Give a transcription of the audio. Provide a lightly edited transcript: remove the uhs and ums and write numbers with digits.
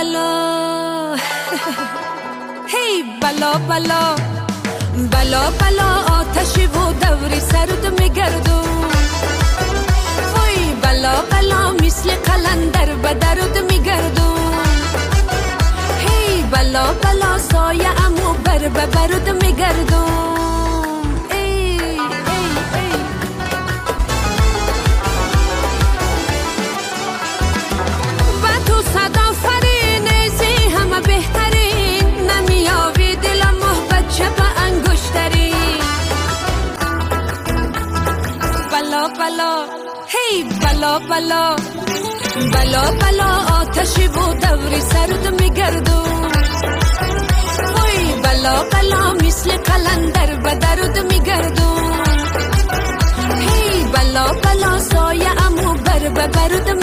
بلا هی بلا بلا بلا بلا آتشی و دوری سرد میگردون وای بلا بلا مثل قلندر به درد میگردون هی بلا بلا سایه امو بر به برد میگردون بهترین نمیابی دلم محبت چه به انگشترین بلا بلا هی بلا بلا بلا بلا آتشی و دوری سرد میگردون وای بلا بلا مثل قلندر به درد میگردون هی بلا بلا سایه امو بر به برد